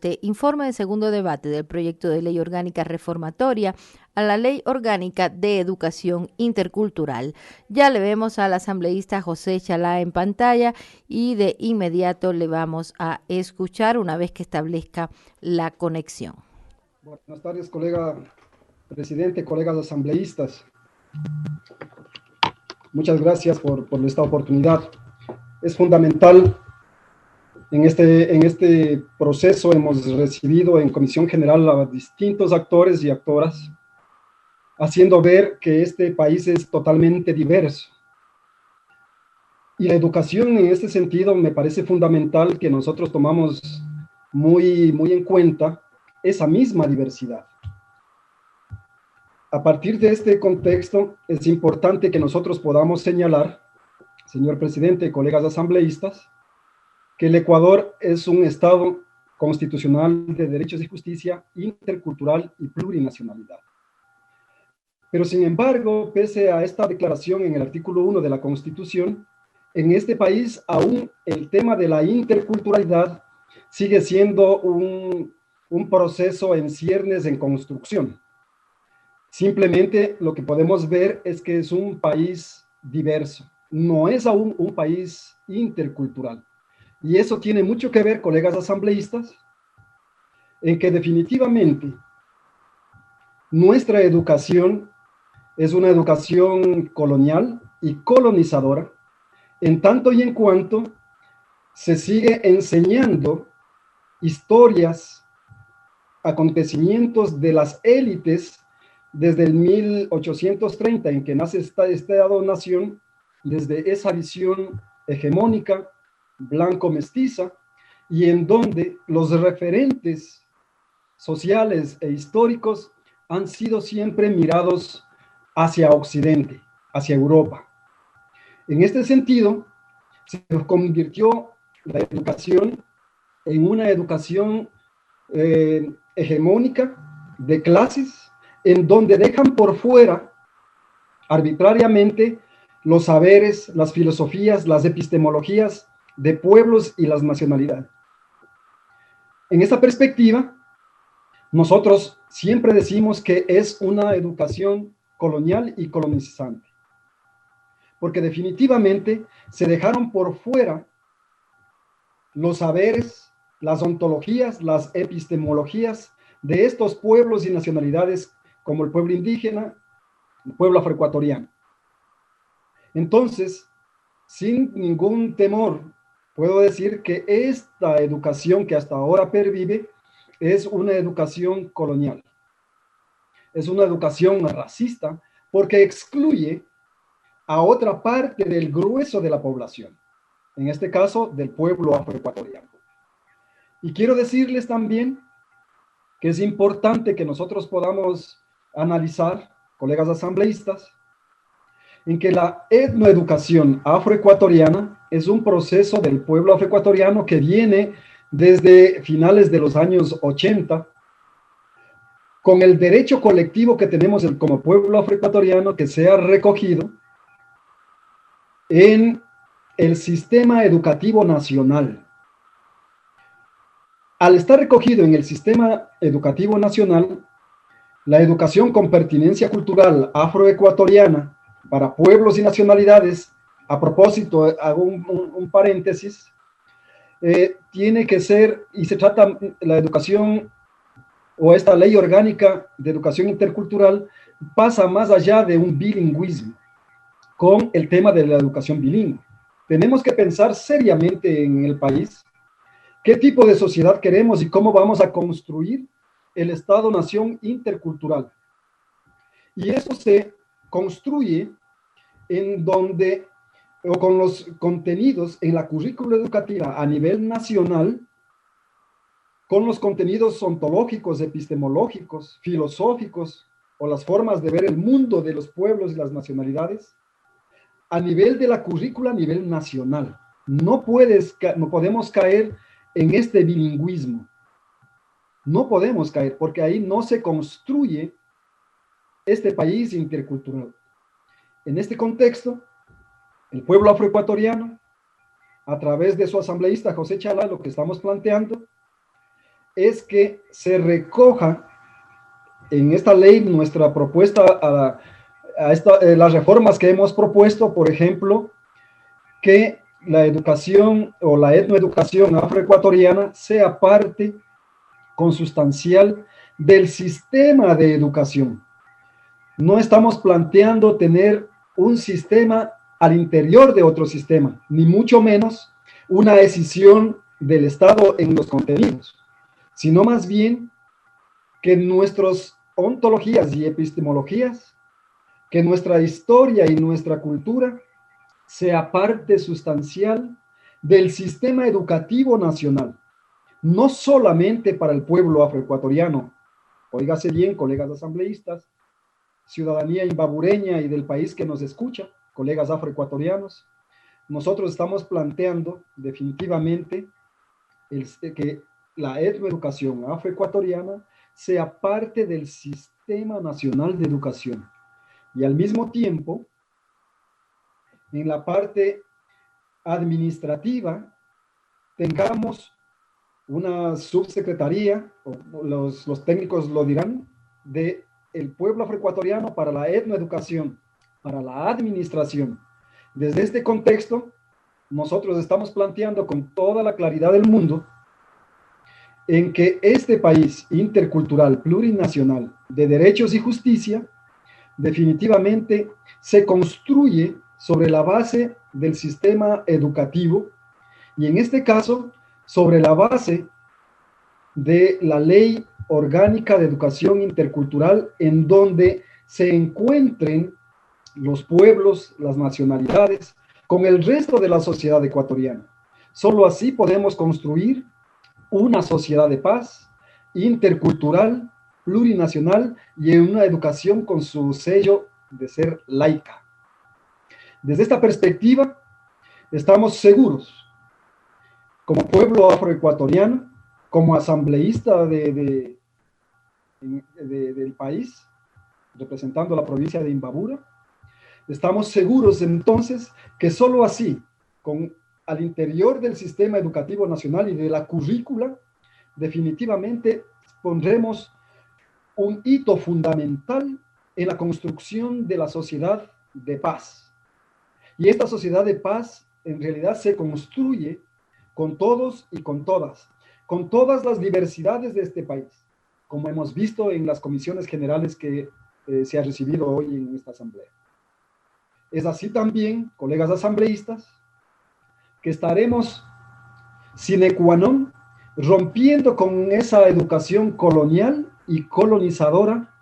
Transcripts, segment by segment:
este informe de segundo debate del proyecto de ley orgánica reformatoria a la Ley Orgánica de Educación Intercultural. Ya le vemos al asambleísta José Chalá en pantalla y de inmediato le vamos a escuchar una vez que establezca la conexión. Buenas tardes, colega presidente, colegas asambleístas. Muchas gracias por esta oportunidad. Es fundamental en este proceso. Hemos recibido en Comisión General a distintos actores y actoras, haciendo ver que este país es totalmente diverso. Y la educación en este sentido me parece fundamental que nosotros tomamos muy en cuenta esa misma diversidad. A partir de este contexto, es importante que nosotros podamos señalar, señor presidente, colegas asambleístas, que el Ecuador es un Estado constitucional de derechos y justicia, intercultural y plurinacionalidad. Pero sin embargo, pese a esta declaración en el artículo 1 de la Constitución, en este país aún el tema de la interculturalidad sigue siendo un proceso en ciernes, en construcción. Simplemente lo que podemos ver es que es un país diverso, no es aún un país intercultural. Y eso tiene mucho que ver, colegas asambleístas, en que definitivamente nuestra educación es una educación colonial y colonizadora, en tanto y en cuanto se sigue enseñando historias, acontecimientos de las élites desde el 1830, en que nace esta Estado-nación, desde esa visión hegemónica, blanco-mestiza, y en donde los referentes sociales e históricos han sido siempre mirados hacia Occidente, hacia Europa. En este sentido, se convirtió la educación en una educación hegemónica de clases, en donde dejan por fuera arbitrariamente los saberes, las filosofías, las epistemologías de pueblos y las nacionalidades. En esta perspectiva, nosotros siempre decimos que es una educación colonial y colonizante, porque definitivamente se dejaron por fuera los saberes, las ontologías, las epistemologías de estos pueblos y nacionalidades como el pueblo indígena, el pueblo afroecuatoriano. Entonces, sin ningún temor, puedo decir que esta educación que hasta ahora pervive es una educación colonial. Es una educación racista porque excluye a otra parte del grueso de la población, en este caso del pueblo afroecuatoriano. Y quiero decirles también que es importante que nosotros podamos analizar, colegas asambleístas, en que la etnoeducación afroecuatoriana es un proceso del pueblo afroecuatoriano que viene desde finales de los años 80, con el derecho colectivo que tenemos como pueblo afroecuatoriano que se ha recogido en el sistema educativo nacional. Al estar recogido en el sistema educativo nacional, la educación con pertinencia cultural afroecuatoriana para pueblos y nacionalidades, a propósito, hago un paréntesis, tiene que ser, y se trata la educación o esta ley orgánica de educación intercultural, pasa más allá de un bilingüismo con el tema de la educación bilingüe. Tenemos que pensar seriamente en el país qué tipo de sociedad queremos y cómo vamos a construir el Estado-nación intercultural. Y eso se construye en donde, o con los contenidos en la currícula educativa a nivel nacional, con los contenidos ontológicos, epistemológicos, filosóficos, o las formas de ver el mundo de los pueblos y las nacionalidades, a nivel de la currícula a nivel nacional. No podemos caer en este bilingüismo. No podemos caer, porque ahí no se construye este país intercultural. En este contexto, el pueblo afroecuatoriano, a través de su asambleísta José Chalá, lo que estamos planteando es que se recoja en esta ley nuestra propuesta las reformas que hemos propuesto, por ejemplo, que la educación o la etnoeducación afroecuatoriana sea parte consustancial del sistema de educación. No estamos planteando tener un sistema al interior de otro sistema, ni mucho menos una decisión del Estado en los contenidos, sino más bien que nuestras ontologías y epistemologías, que nuestra historia y nuestra cultura sea parte sustancial del sistema educativo nacional, no solamente para el pueblo afroecuatoriano. Óigase bien, colegas asambleístas, ciudadanía imbabureña y del país que nos escucha, colegas afroecuatorianos, nosotros estamos planteando definitivamente que la etnoeducación afroecuatoriana sea parte del Sistema Nacional de Educación. Y al mismo tiempo, en la parte administrativa, tengamos una subsecretaría, los técnicos lo dirán, de el pueblo afroecuatoriano para la etnoeducación, para la administración. Desde este contexto, nosotros estamos planteando con toda la claridad del mundo en que este país intercultural, plurinacional, de derechos y justicia, definitivamente se construye sobre la base del sistema educativo y en este caso sobre la base de la Ley Orgánica de Educación Intercultural, en donde se encuentren los pueblos, las nacionalidades, con el resto de la sociedad ecuatoriana. Solo así podemos construir una sociedad de paz, intercultural, plurinacional y en una educación con su sello de ser laica. Desde esta perspectiva, estamos seguros, como pueblo afroecuatoriano, como asambleísta del país, representando a la provincia de Imbabura, estamos seguros entonces que solo así, al interior del sistema educativo nacional y de la currícula, definitivamente pondremos un hito fundamental en la construcción de la sociedad de paz. Y esta sociedad de paz en realidad se construye con todos y con todas las diversidades de este país, como hemos visto en las comisiones generales que se ha recibido hoy en esta asamblea. Es así también, colegas asambleístas, que estaremos sine qua non rompiendo con esa educación colonial y colonizadora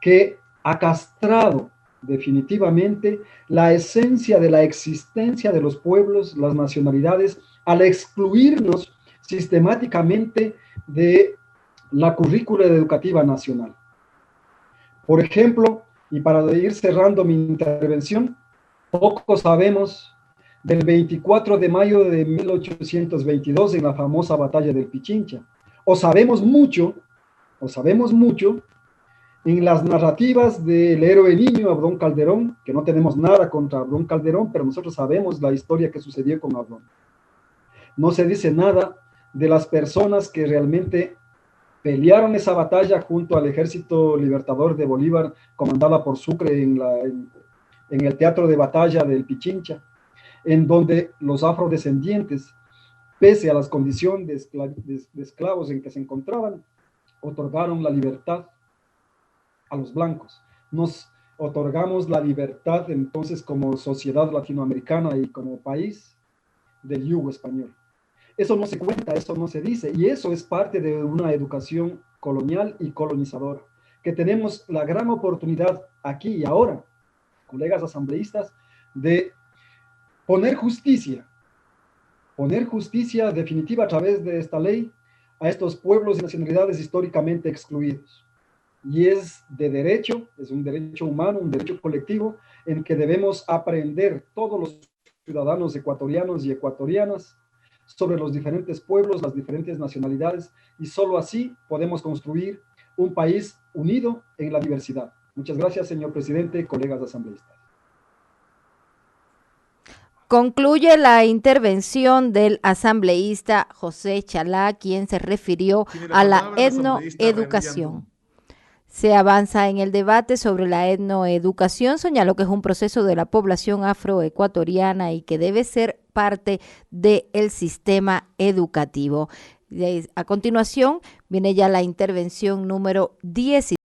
que ha castrado definitivamente la esencia de la existencia de los pueblos, las nacionalidades, al excluirnos sistemáticamente de la currícula educativa nacional. Por ejemplo, y para ir cerrando mi intervención, poco sabemos del 24 de mayo de 1822 en la famosa batalla del Pichincha. O sabemos mucho en las narrativas del héroe niño Abrón Calderón, que no tenemos nada contra Abrón Calderón, pero nosotros sabemos la historia que sucedió con Abrón. No se dice nada de las personas que realmente pelearon esa batalla junto al Ejército Libertador de Bolívar, comandada por Sucre en el teatro de batalla del Pichincha, en donde los afrodescendientes, pese a las condiciones de esclavos en que se encontraban, otorgaron la libertad a los blancos. Nos otorgamos la libertad entonces como sociedad latinoamericana y como país del yugo español. Eso no se cuenta, eso no se dice, y eso es parte de una educación colonial y colonizadora, que tenemos la gran oportunidad aquí y ahora, colegas asambleístas, de poner justicia definitiva a través de esta ley a estos pueblos y nacionalidades históricamente excluidos. Y es de derecho, es un derecho humano, un derecho colectivo, en que debemos aprender todos los ciudadanos ecuatorianos y ecuatorianas sobre los diferentes pueblos, las diferentes nacionalidades, y solo así podemos construir un país unido en la diversidad. Muchas gracias, señor presidente, colegas asambleístas. Concluye la intervención del asambleísta José Chalá, quien se refirió a la etnoeducación. Se avanza en el debate sobre la etnoeducación, señaló que es un proceso de la población afroecuatoriana y que debe ser parte del sistema educativo. A continuación viene ya la intervención número 10.